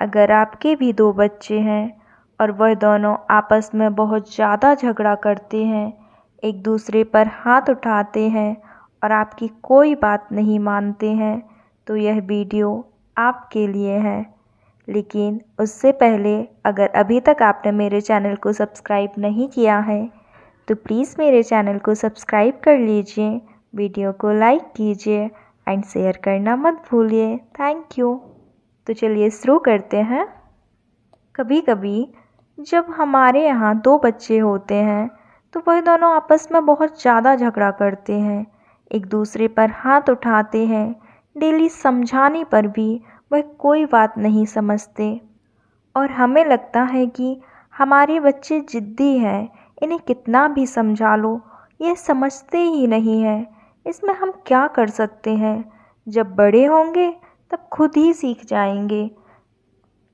अगर आपके भी दो बच्चे हैं और वह दोनों आपस में बहुत ज़्यादा झगड़ा करते हैं, एक दूसरे पर हाथ उठाते हैं और आपकी कोई बात नहीं मानते हैं, तो यह वीडियो आपके लिए है। लेकिन उससे पहले अगर अभी तक आपने मेरे चैनल को सब्सक्राइब नहीं किया है तो प्लीज़ मेरे चैनल को सब्सक्राइब कर लीजिए, वीडियो को लाइक कीजिए एंड शेयर करना मत भूलिए। Thank you. तो चलिए शुरू करते हैं। कभी कभी जब हमारे यहाँ दो बच्चे होते हैं तो वह दोनों आपस में बहुत ज़्यादा झगड़ा करते हैं, एक दूसरे पर हाथ उठाते हैं। डेली समझाने पर भी वह कोई बात नहीं समझते और हमें लगता है कि हमारे बच्चे ज़िद्दी हैं, इन्हें कितना भी समझा लो ये समझते ही नहीं हैं। इसमें हम क्या कर सकते हैं? जब बड़े होंगे तब खुद ही सीख जाएंगे।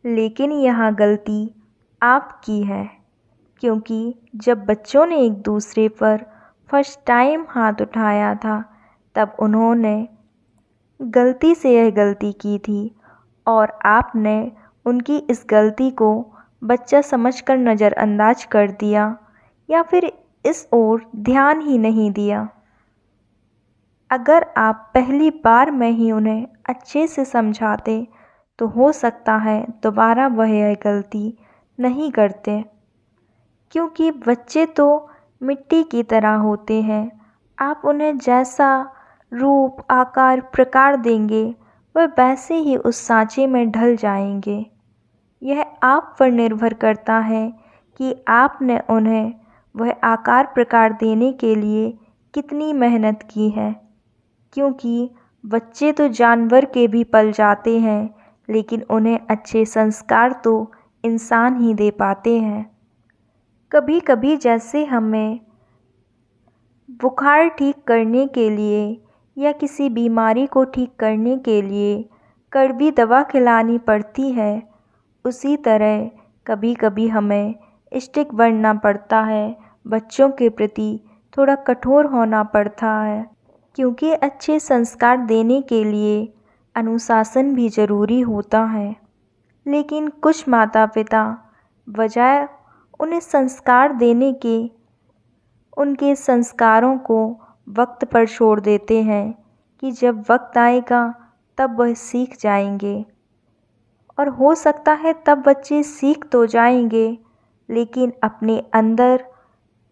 लेकिन यहाँ गलती आपकी है, क्योंकि जब बच्चों ने एक दूसरे पर फर्स्ट टाइम हाथ उठाया था तब उन्होंने गलती से यह गलती की थी और आपने उनकी इस गलती को बच्चा समझकर नज़रअंदाज कर दिया या फिर इस ओर ध्यान ही नहीं दिया। अगर आप पहली बार में ही उन्हें अच्छे से समझाते तो हो सकता है दोबारा वह यह गलती नहीं करते, क्योंकि बच्चे तो मिट्टी की तरह होते हैं। आप उन्हें जैसा रूप आकार प्रकार देंगे वह वैसे ही उस सांचे में ढल जाएंगे। यह आप पर निर्भर करता है कि आपने उन्हें वह आकार प्रकार देने के लिए कितनी मेहनत की है, क्योंकि बच्चे तो जानवर के भी पल जाते हैं लेकिन उन्हें अच्छे संस्कार तो इंसान ही दे पाते हैं। कभी कभी जैसे हमें बुखार ठीक करने के लिए या किसी बीमारी को ठीक करने के लिए कड़वी दवा खिलानी पड़ती है, उसी तरह कभी कभी हमें स्ट्रिक्ट बनना पड़ता है, बच्चों के प्रति थोड़ा कठोर होना पड़ता है, क्योंकि अच्छे संस्कार देने के लिए अनुशासन भी ज़रूरी होता है। लेकिन कुछ माता पिता बजाय उन्हें संस्कार देने के उनके संस्कारों को वक्त पर छोड़ देते हैं कि जब वक्त आएगा तब वह सीख जाएंगे। और हो सकता है तब बच्चे सीख तो जाएंगे लेकिन अपने अंदर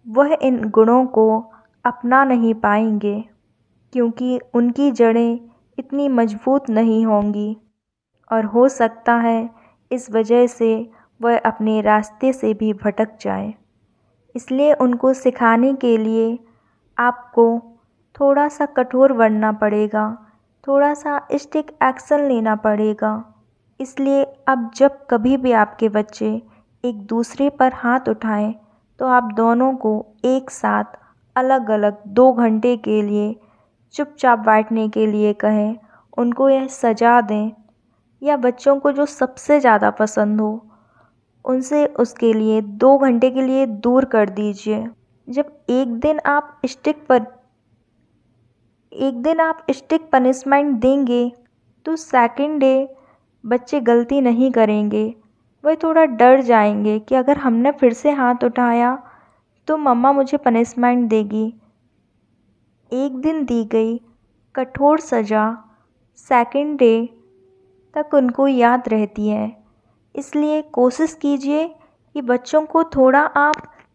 वह इन गुणों को अपना नहीं पाएंगे, क्योंकि उनकी जड़ें इतनी मजबूत नहीं होंगी और हो सकता है इस वजह से वह अपने रास्ते से भी भटक जाए। इसलिए उनको सिखाने के लिए आपको थोड़ा सा कठोर बनना पड़ेगा, थोड़ा सा स्ट्रिक्ट एक्शन लेना पड़ेगा। इसलिए अब जब कभी भी आपके बच्चे एक दूसरे पर हाथ उठाएं तो आप दोनों को एक साथ अलग अलग 2 घंटे के लिए चुपचाप बैठने के लिए कहें, उनको यह सजा दें या बच्चों को जो सबसे ज़्यादा पसंद हो उनसे उसके लिए 2 घंटे के लिए दूर कर दीजिए। जब एक दिन आप स्टिक पनिशमेंट देंगे तो सेकंड डे बच्चे गलती नहीं करेंगे। वह थोड़ा डर जाएंगे कि अगर हमने फिर से हाथ उठाया तो मम्मा मुझे पनिशमेंट देगी। एक दिन दी गई कठोर सज़ा सेकंड डे तक उनको याद रहती है। इसलिए कोशिश कीजिए कि बच्चों को थोड़ा आप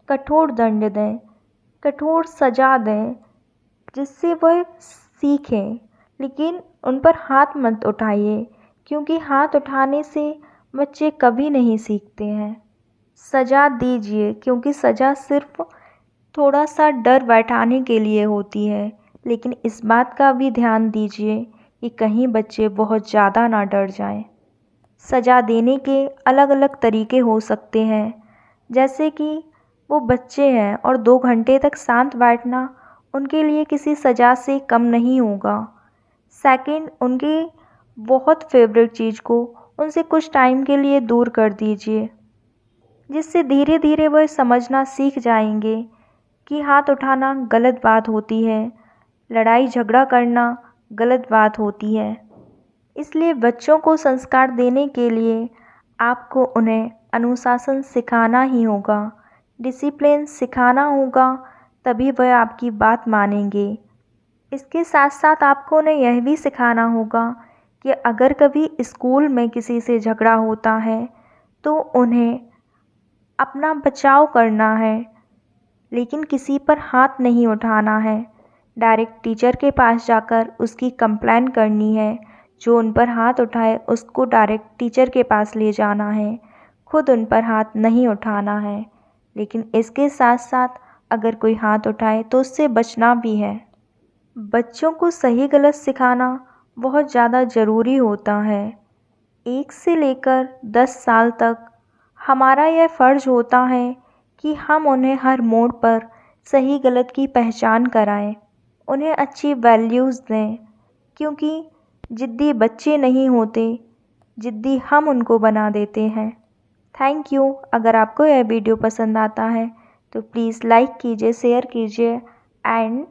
कठोर दंड दें, कठोर सज़ा दें, जिससे वह सीखें। लेकिन उन पर हाथ मत उठाइए, क्योंकि हाथ उठाने से बच्चे कभी नहीं सीखते हैं। सज़ा दीजिए, क्योंकि सज़ा सिर्फ थोड़ा सा डर बैठाने के लिए होती है, लेकिन इस बात का भी ध्यान दीजिए कि कहीं बच्चे बहुत ज़्यादा ना डर जाएं। सज़ा देने के अलग अलग तरीके हो सकते हैं, जैसे कि वो बच्चे हैं और 2 घंटे तक शांत बैठना उनके लिए किसी सज़ा से कम नहीं होगा। सेकंड, उनकी बहुत फेवरेट चीज़ को उनसे कुछ टाइम के लिए दूर कर दीजिए, जिससे धीरे धीरे वह समझना सीख जाएंगे कि हाथ उठाना गलत बात होती है, लड़ाई झगड़ा करना गलत बात होती है। इसलिए बच्चों को संस्कार देने के लिए आपको उन्हें अनुशासन सिखाना ही होगा, डिसिप्लिन सिखाना होगा, तभी वह आपकी बात मानेंगे। इसके साथ साथ आपको उन्हें यह भी सिखाना होगा कि अगर कभी स्कूल में किसी से झगड़ा होता है तो उन्हें अपना बचाव करना है, लेकिन किसी पर हाथ नहीं उठाना है। डायरेक्ट टीचर के पास जाकर उसकी कंप्लेन करनी है। जो उन पर हाथ उठाए उसको डायरेक्ट टीचर के पास ले जाना है, खुद उन पर हाथ नहीं उठाना है। लेकिन इसके साथ साथ अगर कोई हाथ उठाए तो उससे बचना भी है। बच्चों को सही गलत सिखाना बहुत ज़्यादा ज़रूरी होता है। 1 से लेकर 10 साल तक हमारा यह फ़र्ज़ होता है कि हम उन्हें हर मोड़ पर सही गलत की पहचान कराएं, उन्हें अच्छी वैल्यूज़ दें, क्योंकि ज़िद्दी बच्चे नहीं होते, ज़िद्दी हम उनको बना देते हैं। Thank you. अगर आपको यह वीडियो पसंद आता है तो प्लीज़ लाइक कीजिए, शेयर कीजिए एंड